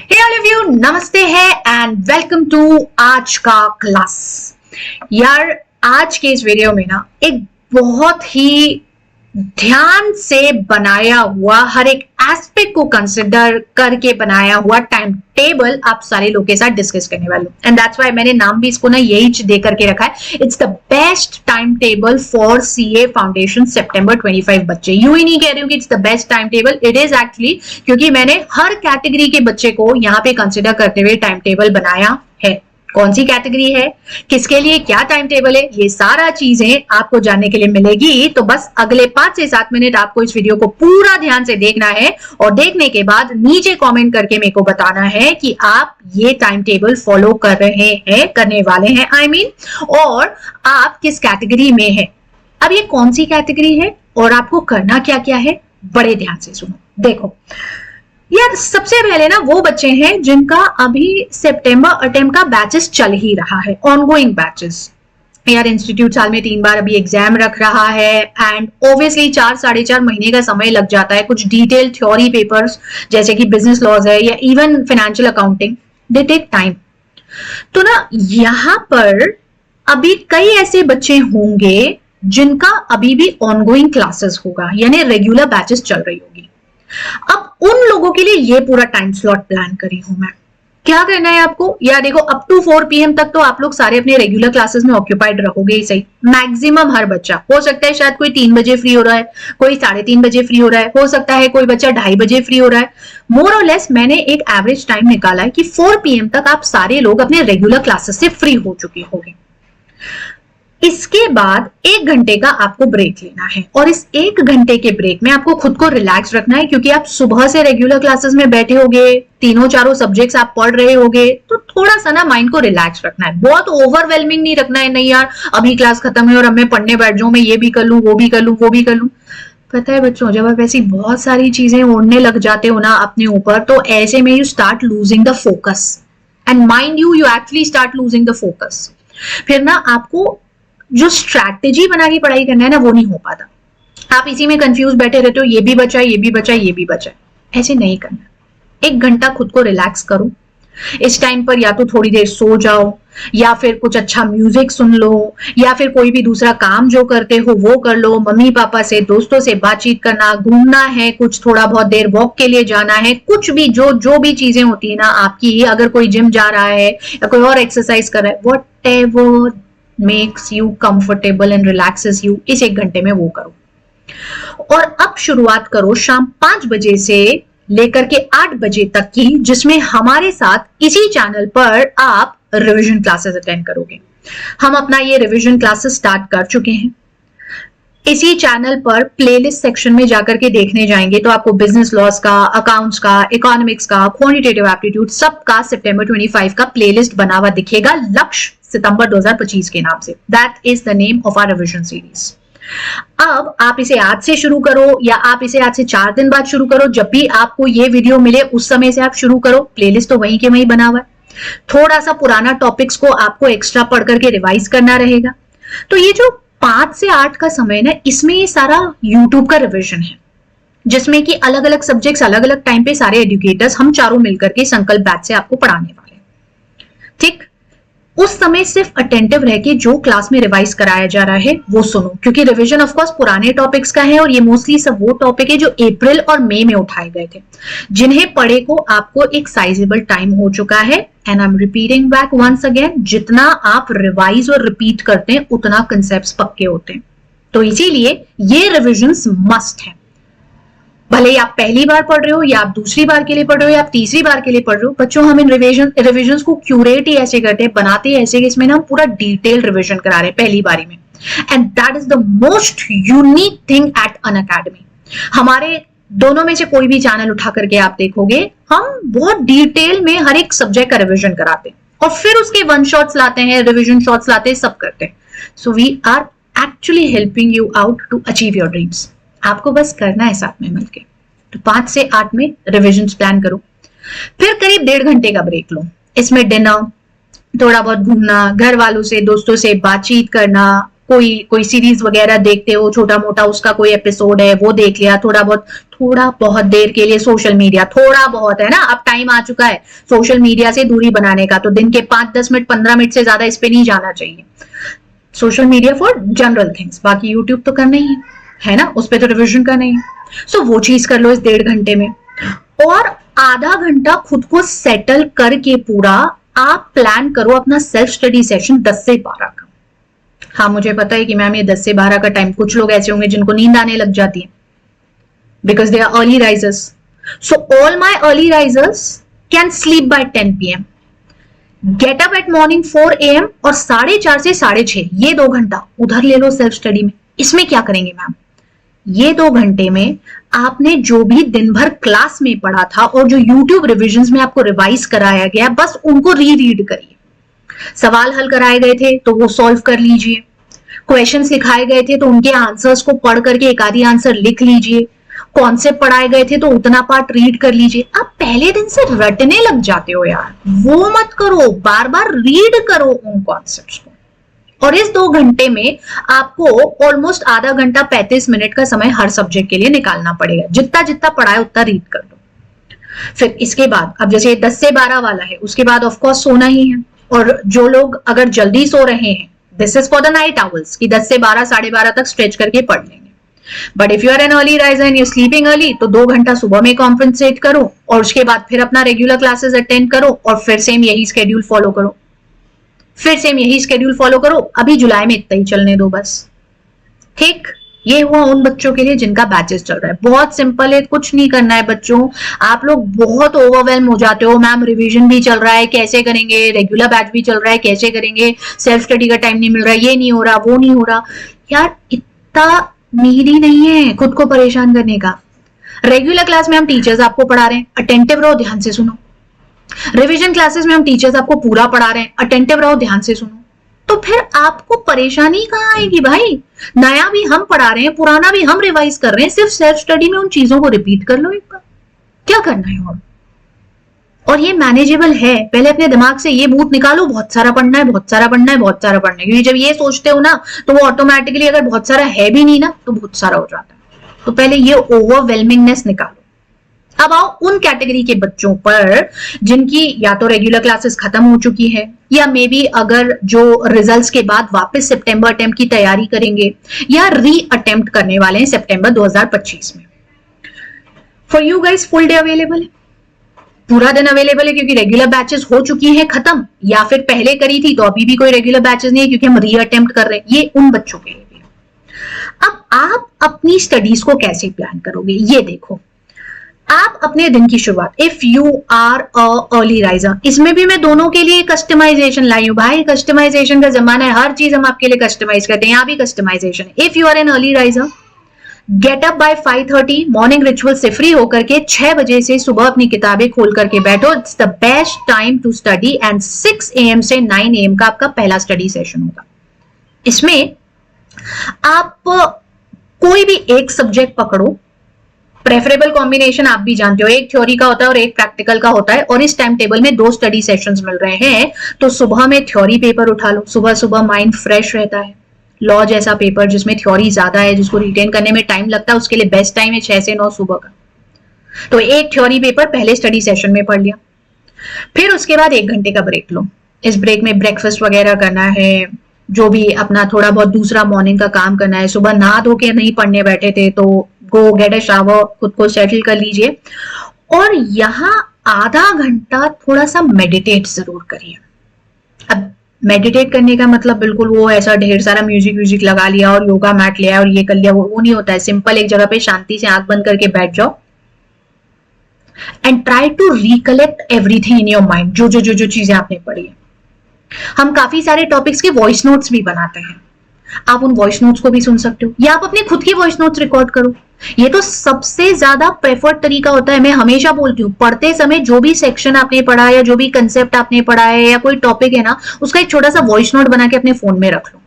Hey all of you, नमस्ते है and welcome to आज का क्लास। यार आज के इस वीडियो में ना एक बहुत ही ध्यान से बनाया हुआ, हर एक एस्पेक्ट को कंसिडर करके बनाया हुआ टाइम टेबल आप सारे लोग के साथ डिस्कस करने वाले हूं। एंड दैट्स व्हाई मैंने नाम भी इसको ना यही दे करके रखा है, it's the best time table for CA foundation सितंबर 25 बच्चे। यूं ही नहीं कह रही हूं कि it's the best time table, it is actually, क्योंकि मैंने हर कैटेगरी के बच्चे को यहाँ पे कंसिडर करते हुए टाइम टेबल बनाया है। कौन सी कैटेगरी है, किसके लिए क्या टाइम टेबल है, ये सारा चीजें आपको जानने के लिए मिलेगी। तो बस अगले 5 से 7 मिनट आपको इस वीडियो को पूरा ध्यान से देखना है और देखने के बाद नीचे कमेंट करके मेरे को बताना है कि आप ये टाइम टेबल फॉलो कर रहे हैं, करने वाले हैं और आप किस कैटेगरी में है। अब ये कौन सी कैटेगरी है और आपको करना क्या क्या है, बड़े ध्यान से सुनो। देखो यार, सबसे पहले ना वो बच्चे हैं जिनका अभी सितंबर अटेम्प्ट का बैचेस चल ही रहा है, ऑनगोइंग बैचेस। यार इंस्टीट्यूट साल में 3 बार अभी एग्जाम रख रहा है एंड ऑब्वियसली 4-4.5 महीने का समय लग जाता है। कुछ डिटेल थ्योरी पेपर्स जैसे कि बिजनेस लॉज है या even financial accounting, they take time. तो ना यहाँ पर अभी कई ऐसे बच्चे होंगे जिनका अभी भी ऑनगोइंग क्लासेस होगा, यानी रेगुलर बैचेस चल रही होगी। अब उन लोगों के लिए ये पूरा टाइम स्लॉट प्लान करी हूं मैं। क्या करना है आपको, या देखो अप टू 4 PM तक तो आप लोग सारे अपने रेगुलर क्लासेस में ऑक्यूपाइड रहोगे ही सही। मैक्सिमम हर बच्चा, हो सकता है शायद कोई 3 बजे फ्री हो रहा है, कोई 3:30 बजे फ्री हो रहा है, हो सकता है कोई बच्चा 2:30 बजे फ्री हो रहा है। मोर और लेस मैंने एक एवरेज टाइम निकाला है कि 4 PM तक आप सारे लोग अपने रेगुलर क्लासेस से फ्री हो चुके होंगे। इसके बाद 1 घंटे का आपको ब्रेक लेना है और इस 1 घंटे के ब्रेक में आपको खुद को रिलैक्स रखना है, क्योंकि आप सुबह से रेगुलर क्लासेस में बैठे होगे, 3-4 सब्जेक्ट्स आप पढ़ रहे होगे, तो थोड़ा सा ना माइंड को रिलैक्स रखना है। बहुत ओवरवेलमिंग नहीं रखना है, नहीं यार अभी क्लास खत्म है और अब मैं पढ़ने बैठ जाऊं, मैं ये भी कर लूं, वो भी कर लूं, वो भी कर लूं। पता है बच्चों, जब आप ऐसी बहुत सारी चीजें ओढ़ने लग जाते हो ना अपने ऊपर, तो ऐसे में you start losing the focus and mind you actually start losing the focus. फिर ना आपको जो स्ट्रैटेजी बना के पढ़ाई करना है ना, वो नहीं हो पाता। आप इसी में कंफ्यूज बैठे रहते हो, ये भी बचा, ये भी बचा, ये भी बचा। ऐसे नहीं करना। 1 घंटा खुद को रिलैक्स करो। इस टाइम पर या तो थोड़ी देर सो जाओ, या फिर कुछ अच्छा म्यूजिक सुन लो, या फिर कोई भी दूसरा काम जो करते हो वो कर लो। मम्मी पापा से, दोस्तों से बातचीत करना, घूमना है, कुछ थोड़ा बहुत देर वॉक के लिए जाना है, कुछ भी जो भी चीजें होती है ना आपकी, अगर कोई जिम जा रहा है या कोई और एक्सरसाइज कर रहा है, whatever makes you comfortable and relaxes you, इस 1 घंटे में वो करो। और अब शुरुआत करो शाम 5 बजे से लेकर के 8 बजे तक की, जिसमें हमारे साथ इसी चैनल पर आप रिवीजन क्लासेस अटेंड करोगे। हम अपना ये रिवीजन क्लासेस स्टार्ट कर चुके हैं। इसी चैनल पर प्लेलिस्ट सेक्शन में जाकर के देखने जाएंगे तो आपको बिजनेस लॉस का, अकाउंट्स का, इकोनॉमिक्स का, क्वांटिटेटिव एप्टीट्यूड सबका सितंबर 25 का प्लेलिस्ट बना हुआ दिखेगा, लक्ष्य सितंबर 2025 के नाम से। That is the name of our revision series. अब आप इसे आज से शुरू करो या आप इसे आज से 4 दिन बाद शुरू करो, जब भी आपको ये वीडियो मिले उस समय से आप शुरू करो। प्लेलिस्ट तो वहीं के वहीं बना हुआ है। थोड़ा सा पुराना टॉपिक्स को आपको एक्स्ट्रा पढ़ करके रिवाइज करना रहेगा। तो ये जो 5 से 8 का समय ना, इसमें ये सारा यूट्यूब का रिवीजन है, जिसमें कि अलग अलग सब्जेक्ट्स अलग अलग टाइम पे सारे एजुकेटर्स हम चारों मिलकर के संकल्प बैच से आपको पढ़ाने वाले। ठीक, उस समय सिर्फ अटेंटिव रह के जो क्लास में रिवाइज कराया जा रहा है वो सुनो, क्योंकि रिवीजन ऑफ कोर्स पुराने टॉपिक्स का है और ये मोस्टली सब वो टॉपिक है जो अप्रैल और मई में उठाए गए थे, जिन्हें पढ़े को आपको एक साइजेबल टाइम हो चुका है। And I am repeating back once again, जितना आप रिवाइज और रिपीट करते हैं उतना कंसेप्ट्स पक्के होते हैं। तो इसीलिए ये रिविजन्स मस्ट है। भले ही आप पहली बार पढ़ रहे हो या आप दूसरी बार के लिए पढ़ रहे हो या आप तीसरी बार के लिए पढ़ रहे हो, बच्चों हम इन रिविजन्स को क्यूरेट ही ऐसे करते हैं, बनाते ही ऐसे कि इसमें ना हम पूरा डिटेल रिविजन करा रहे हैं पहली बारी में। And that is the most unique thing at Unacademy. हमारे दोनों में से कोई भी चैनल उठा करके आप देखोगे, हम बहुत डिटेल में हर एक सब्जेक्ट का रिविजन कराते हैं और फिर उसके 1 शॉट्स लाते हैं, रिविजन शॉट्स लाते हैं, सब करते हैं। So we are actually helping you out to achieve your dreams. आपको बस करना है साथ में मिलके। तो 5 से 8 में रिविजन प्लान करो, फिर करीब 1.5 घंटे का ब्रेक लो। इसमें डिनर, थोड़ा बहुत घूमना, घर वालों से, दोस्तों से बातचीत करना, कोई कोई सीरीज वगैरह देखते हो, छोटा मोटा उसका कोई एपिसोड है वो देख लिया, थोड़ा बहुत देर के लिए सोशल मीडिया, थोड़ा बहुत है ना, अब टाइम आ चुका है सोशल मीडिया से दूरी बनाने का, तो दिन के 5-10 मिनट 15 मिनट से ज्यादा इस पे नहीं जाना चाहिए। Social media for general things, बाकी यूट्यूब तो करना ही है ना, उस पर तो रिविजन करना ही है। सो वो चीज कर लो इस 1.5 घंटे में, और आधा घंटा खुद को सेटल करके पूरा आप प्लान करो अपना सेल्फ स्टडी सेशन 10 से 12 का। हाँ मुझे पता है कि मैम ये 10 से 12 का टाइम, कुछ लोग ऐसे होंगे जिनको नींद आने लग जाती है because they are early risers. So all my early risers can sleep by 10 PM, get up at morning 4 AM, और 4:30 से 6:30 ये 2 घंटा उधर ले लो सेल्फ स्टडी में। इसमें क्या करेंगे मैम, ये 2 घंटे में आपने जो भी दिन भर क्लास में पढ़ा था और जो यूट्यूब रिविजन्स में आपको रिवाइज कराया गया, बस उनको रीड करिए। सवाल हल कराए गए थे तो वो सॉल्व कर लीजिए, क्वेश्चंस लिखाए गए थे तो उनके आंसर्स को पढ़ करके एक आधी आंसर लिख लीजिए, कॉन्सेप्ट पढ़ाए गए थे तो उतना पार्ट रीड कर लीजिए। आप पहले दिन से रटने लग जाते हो यार, वो मत करो, बार बार रीड करो उन कॉन्सेप्ट्स को। और इस 2 घंटे में आपको ऑलमोस्ट आधा घंटा 35 मिनट का समय हर सब्जेक्ट के लिए निकालना पड़ेगा, जितना जितना पढ़ाए उतना रीड कर लो। फिर इसके बाद, अब जैसे 10 से 12 वाला है, उसके बाद ऑफ कोर्स सोना ही है, और जो लोग अगर जल्दी सो रहे हैं, this is for the night hours कि 10 से 12 12:30 तक स्ट्रेच करके पढ़ लेंगे। But if you are an early riser and you sleeping early, तो 2 घंटा सुबह में कॉम्पनसेट करो, और उसके बाद फिर अपना रेगुलर क्लासेस अटेंड करो, और फिर सेम यही स्केड्यूल फॉलो करो, फिर सेम यही स्केड्यूल फॉलो करो। अभी जुलाई में इतना ही चलने दो बस, ठीक। ये हुआ उन बच्चों के लिए जिनका बैचेस चल रहा है। बहुत सिंपल है, कुछ नहीं करना है बच्चों। आप लोग बहुत ओवरवेलम हो जाते हो, मैम रिवीजन भी चल रहा है कैसे करेंगे, रेगुलर बैच भी चल रहा है कैसे करेंगे, सेल्फ स्टडी का टाइम नहीं मिल रहा, ये नहीं हो रहा, वो नहीं हो रहा। यार इतना नीड ही नहीं है खुद को परेशान करने का। रेगुलर क्लास में हम टीचर्स आपको पढ़ा रहे हैं, अटेंटिव रहो, ध्यान से सुनो। रिवीजन क्लासेस में हम टीचर्स आपको पूरा पढ़ा रहे हैं, अटेंटिव रहो, ध्यान से सुनो। तो फिर आपको परेशानी कहां आएगी भाई? नया भी हम पढ़ा रहे हैं, पुराना भी हम रिवाइज कर रहे हैं, सिर्फ सेल्फ स्टडी में उन चीजों को रिपीट कर लो एक बार, क्या करना है। और ये मैनेजेबल है। पहले अपने दिमाग से ये भूत निकालो, बहुत सारा पढ़ना है, बहुत सारा पढ़ना है, बहुत सारा पढ़ना है, क्योंकि जब ये सोचते हो ना तो वो ऑटोमेटिकली, अगर बहुत सारा है भी नहीं ना तो बहुत सारा हो जाता है। तो पहले ये ओवरवेलमिंगनेस निकालो। अब आओ उन कैटेगरी के बच्चों पर जिनकी या तो रेगुलर क्लासेस खत्म हो चुकी है, या मे बी अगर जो रिजल्ट्स के बाद वापस सितंबर अटेम्प्ट की तैयारी करेंगे या री अटेम्प्ट करने वाले हैं सितंबर 2025 में। For you guys full day available है, पूरा दिन अवेलेबल है, क्योंकि रेगुलर बैचेस हो चुकी हैं खत्म, या फिर पहले करी थी तो अभी भी कोई रेगुलर बैचेस नहीं है क्योंकि हम री अटेम्प्ट कर रहे हैं। ये उन बच्चों के लिए भी। अब आप अपनी स्टडीज को कैसे प्लान करोगे, ये देखो। आप अपने दिन की शुरुआत, if you are a early riser, इसमें भी मैं दोनों के लिए कस्टमाइजेशन लाई हूं भाई। कस्टमाइजेशन का जमाना है, हर चीज हम आपके लिए कस्टमाइज करते हैं, यहां भी कस्टमाइजेशन है। If you are an early riser, get up by 5:30, morning ritual से फ्री होकर के 6 बजे से सुबह अपनी किताबें खोल करके बैठो। It's the best time to study, and 6 AM से 9 AM का आपका पहला स्टडी सेशन होगा। इसमें आप कोई भी एक सब्जेक्ट पकड़ो, प्रेफरेबल कॉम्बिनेशन आप भी जानते हो, एक थ्योरी का होता है और एक प्रैक्टिकल का होता है, और इस टाइम टेबल में 2 स्टडी सेशंस मिल रहे हैं। तो सुबह में थ्योरी पेपर उठा लो, सुबह सुबह माइंड फ्रेश रहता है। लॉ जैसा पेपर जिसमें थ्योरी ज्यादा है, जिसको रिटेन करने में टाइम लगता है, उसके लिए बेस्ट टाइम है 6 से 9 सुबह का। तो एक थ्योरी पेपर पहले स्टडी सेशन में पढ़ लिया, फिर उसके बाद 1 घंटे का ब्रेक लो। इस ब्रेक में ब्रेकफास्ट वगैरह करना है, जो भी अपना थोड़ा बहुत दूसरा मॉर्निंग का काम करना है। सुबह नहा धो के नहीं पढ़ने बैठे थे तो गो गेट अ शावर, खुद को सेटल कर लीजिए, और यहाँ आधा घंटा थोड़ा सा मेडिटेट जरूर करिए। अब मेडिटेट करने का मतलब बिल्कुल वो ऐसा ढेर सारा म्यूजिक लगा लिया और योगा मैट लिया और ये कर लिया, वो नहीं होता है। सिंपल एक जगह पे शांति से आंख बंद करके बैठ जाओ and try to recollect everything in your mind, जो चीजें आपने पढ़ी है। हम काफी सारे टॉपिक्स के वॉइस नोट्स भी बनाते हैं, आप उन वॉइस नोट्स को भी सुन सकते हो, या आप अपने खुद की वॉइस नोट्स रिकॉर्ड करो। ये तो सबसे ज्यादा प्रेफर्ड तरीका होता है। मैं हमेशा बोलती हूँ, पढ़ते समय जो भी सेक्शन आपने पढ़ा है या जो भी कंसेप्ट आपने पढ़ा है या कोई टॉपिक है ना, उसका एक छोटा सा वॉइस नोट बना के अपने फोन में रख लो,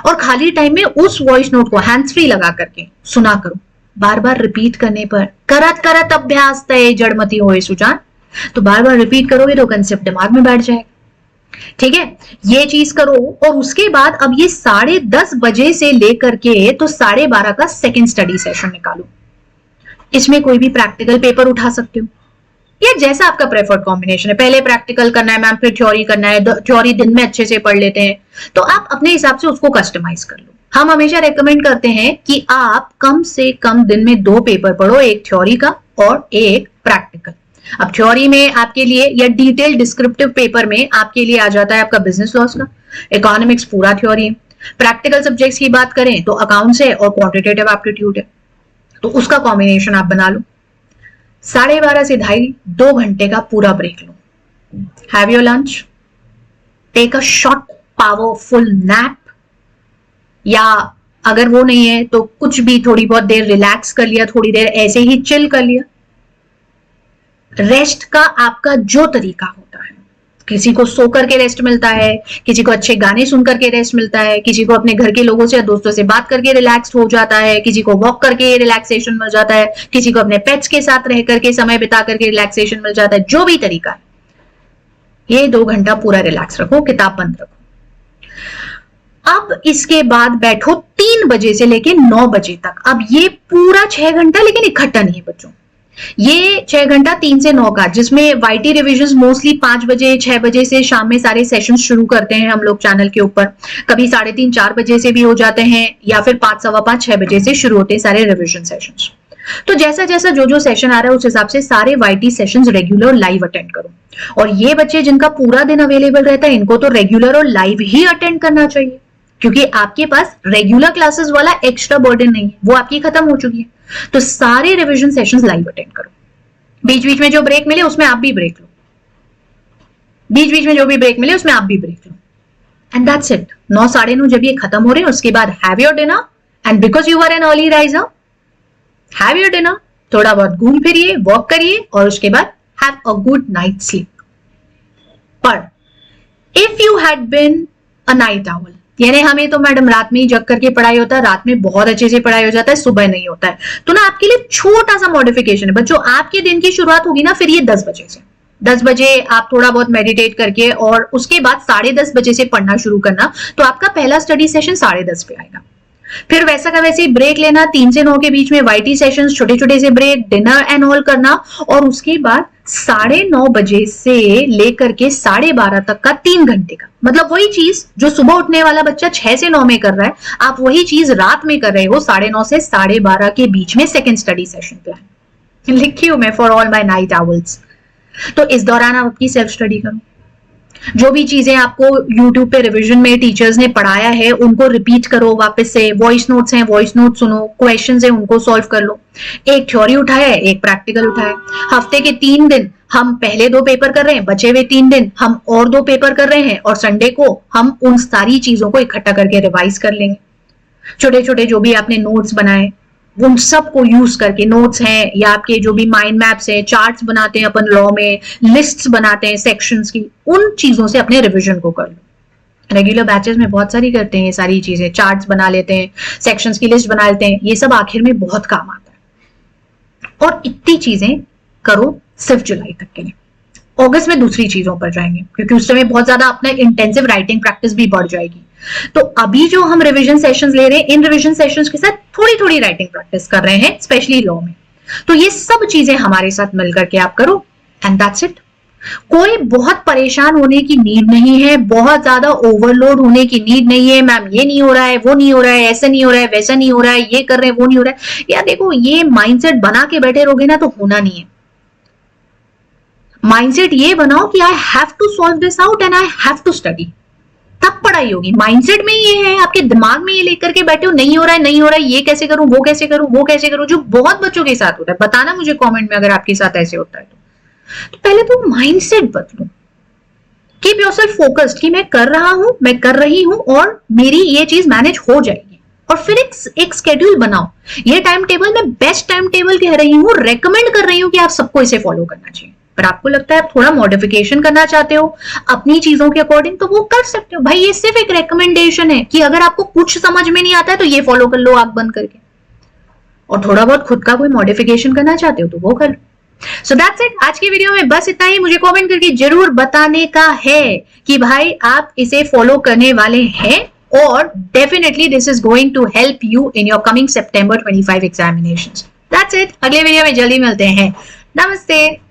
और खाली टाइम में उस वॉइस नोट को हैंड्स फ्री लगा करके सुना करो। बार बार रिपीट करने पर करत करत अभ्यास तय जड़मती होए सुजान, तो बार बार रिपीट करोगे तो कंसेप्ट दिमाग में बैठ जाएगा। ठीक है, ये चीज करो। और उसके बाद अब ये 10:30 बजे से लेकर के तो 12:30 का सेकेंड स्टडी सेशन निकालो। इसमें कोई भी प्रैक्टिकल पेपर उठा सकते हो, या जैसा आपका प्रेफर्ड कॉम्बिनेशन है। पहले प्रैक्टिकल करना है मैम, फिर थ्योरी करना है, थ्योरी दिन में अच्छे से पढ़ लेते हैं, तो आप अपने हिसाब से उसको कस्टमाइज कर लो। हम हमेशा रेकमेंड करते हैं कि आप कम से कम दिन में 2 पेपर पढ़ो, एक थ्योरी का और एक प्रैक्टिकल। अब थ्योरी में आपके लिए या डिटेल डिस्क्रिप्टिव पेपर में आपके लिए आ जाता है आपका बिजनेस लॉस का, इकोनॉमिक्स पूरा थ्योरी है। प्रैक्टिकल सब्जेक्ट्स की बात करें तो अकाउंट्स है और क्वांटिटेटिव एप्टीट्यूड है, तो उसका कॉम्बिनेशन आप बना लो। 12:30 से 2:30 2 घंटे का पूरा ब्रेक लो, have your lunch, take a short powerful nap, या अगर वो नहीं है तो कुछ भी थोड़ी बहुत देर रिलैक्स कर लिया, थोड़ी देर ऐसे ही चिल कर लिया। रेस्ट का आपका जो तरीका होता है, किसी को सो करके रेस्ट मिलता है, किसी को अच्छे गाने सुन करके रेस्ट मिलता है, किसी को अपने घर के लोगों से या दोस्तों से बात करके रिलैक्स हो जाता है, किसी को वॉक करके रिलैक्सेशन मिल जाता है, किसी को अपने पेट्स के साथ रह करके समय बिता करके रिलैक्सेशन मिल जाता है। जो भी तरीका है, ये 2 घंटा पूरा रिलैक्स रखो, किताब बंद रखो। अब इसके बाद बैठो 3 बजे से लेके 9 बजे तक। अब ये पूरा 6 घंटा, लेकिन इकट्ठा नहीं है बच्चों, ये 6 घंटा 3 से 9 का, जिसमें वाईटी रिविजन मोस्टली 5 बजे 6 बजे से शाम में सारे सेशन शुरू करते हैं हम लोग चैनल के ऊपर। कभी 3:30 4 बजे से भी हो जाते हैं, या फिर 5 सवा 5 6 बजे से शुरू होते हैं सारे रिविजन सेशंस। तो जैसा जैसा जो सेशन आ रहा है उस हिसाब से सारे YT sessions regular live attend करो। और ये बच्चे जिनका पूरा दिन अवेलेबल रहता है, इनको तो रेगुलर और लाइव ही अटेंड करना चाहिए, क्योंकि आपके पास रेगुलर क्लासेस वाला एक्स्ट्रा बर्डन नहीं है, वो आपकी खत्म हो चुकी है। तो सारे रिवीजन सेशंस लाइव अटेंड करो। बीच बीच में जो ब्रेक मिले उसमें आप भी ब्रेक लो, बीच बीच में जो भी ब्रेक मिले उसमें आप भी ब्रेक लो, एंड दैट्स इट। 9 साढ़े 9 जब ये खत्म हो रहे हैं, उसके बाद have your dinner, and because you are an early riser, have your dinner, थोड़ा बहुत घूम फिरिए, वॉक करिए, और उसके बाद have a good night sleep. पर if you had been a night owl, यानी हमें तो मैडम रात में ही जग करके पढ़ाई होता है, रात में बहुत अच्छे से पढ़ाई हो जाता है, सुबह नहीं होता है, तो ना आपके लिए छोटा सा मॉडिफिकेशन है बच्चों। आपके दिन की शुरुआत होगी ना फिर ये 10 बजे से। 10 बजे आप थोड़ा बहुत मेडिटेट करके और उसके बाद 10:30 बजे से पढ़ना शुरू करना, तो आपका पहला स्टडी सेशन 10:30 पे आएगा। फिर वैसा का वैसे ही ब्रेक लेना, 3 से 9 के बीच में वाईटी सेशंस, छोटे छोटे से ब्रेक, डिनर एंड ऑल करना, और उसके बाद 9:30 बजे से लेकर के 12:30 तक का 3 घंटे का, मतलब वही चीज जो सुबह उठने वाला बच्चा 6 से 9 में कर रहा है, आप वही चीज रात में कर रहे हो 9:30 से 12:30 के बीच में सेकेंड स्टडी सेशन प्लान लिखी हूं मैं for all my night owls. तो इस दौरान आप अपनी सेल्फ स्टडी करो, जो भी चीजें आपको YouTube पे रिवीजन में टीचर्स ने पढ़ाया है उनको रिपीट करो वापस से, वॉइस नोट्स हैं वॉइस नोट सुनो, क्वेश्चंस हैं उनको सॉल्व कर लो। एक थ्योरी उठाया है, एक प्रैक्टिकल उठाया है, हफ्ते के 3 दिन हम पहले 2 पेपर कर रहे हैं, बचे हुए 3 दिन हम और 2 पेपर कर रहे हैं, और संडे को हम उन सारी चीजों को इकट्ठा करके रिवाइज कर लेंगे। छोटे छोटे जो भी आपने नोट्स बनाए उन सब को यूज करके, नोट्स हैं या आपके जो भी माइंड मैप्स हैं, चार्ट्स बनाते हैं अपन लॉ में, लिस्ट्स बनाते हैं सेक्शंस की, उन चीजों से अपने रिवीजन को कर लो। रेगुलर बैचेस में बहुत सारी करते हैं ये सारी चीजें, चार्ट्स बना लेते हैं, सेक्शंस की लिस्ट बना लेते हैं, ये सब आखिर में बहुत काम आता है। और इतनी चीजें करो सिर्फ जुलाई तक के लिए। अगस्त में दूसरी चीजों पर जाएंगे, क्योंकि उस समय बहुत ज्यादा अपना इंटेंसिव राइटिंग प्रैक्टिस भी बढ़ जाएगी। तो अभी जो हम रिवीजन सेशंस ले रहे हैं, इन रिवीजन सेशंस के साथ थोड़ी थोड़ी राइटिंग प्रैक्टिस कर रहे हैं, स्पेशली लॉ में। तो ये सब चीजें हमारे साथ मिलकर के आप करो, एंड दैट्स इट। कोई बहुत परेशान होने की नीड नहीं है, बहुत ज्यादा ओवरलोड होने की नीड नहीं है। मैम ये नहीं हो रहा है, वो नहीं हो रहा है, ऐसा नहीं हो रहा है, वैसा नहीं हो रहा है, ये कर रहे हैं, वो नहीं हो रहा है। यार देखो, ये माइंडसेट बना के बैठे रहोगे ना तो होना नहीं है। माइंडसेट ये बनाओ कि I have to solve this out and I have to study, तब पढ़ाई होगी। माइंडसेट में ये है, आपके दिमाग में ये लेकर के बैठे हो, नहीं हो रहा है, नहीं हो रहा है, ये कैसे करूं, वो कैसे करूं, वो कैसे करूं, जो बहुत बच्चों के साथ होता है। बताना मुझे कमेंट में अगर आपके साथ ऐसे होता है तो पहले तो माइंडसेट बदलो। कीप योरसेल्फ फोकस्ड कि मैं कर रहा हूं, मैं कर रही हूं, और मेरी ये चीज मैनेज हो जाएगी। और फिर एक स्केड्यूल बनाओ। ये टाइम टेबल मैं बेस्ट टाइम टेबल कह रही हूं, रेकमेंड कर रही हूं कि आप सबको इसे फॉलो करना चाहिए। पर आपको लगता है आप थोड़ा मॉडिफिकेशन करना चाहते हो अपनी चीजों के अकॉर्डिंग, तो वो कर सकते हो भाई। ये सिर्फ एक रेकमेंडेशन है कि अगर आपको कुछ समझ में नहीं आता है तो ये फॉलो कर लो आंख बंद करके, और थोड़ा बहुत खुद का कोई मॉडिफिकेशन करना चाहते हो तो वो कर लो। सो दैट्स इट, आज की वीडियो में बस इतना ही। मुझे कमेंट करके जरूर बताने का है कि भाई आप इसे फॉलो करने वाले हैं और definitely this is going to help you in your coming September 25 examinations. That's it, अगले वीडियो में जल्दी मिलते हैं। नमस्ते।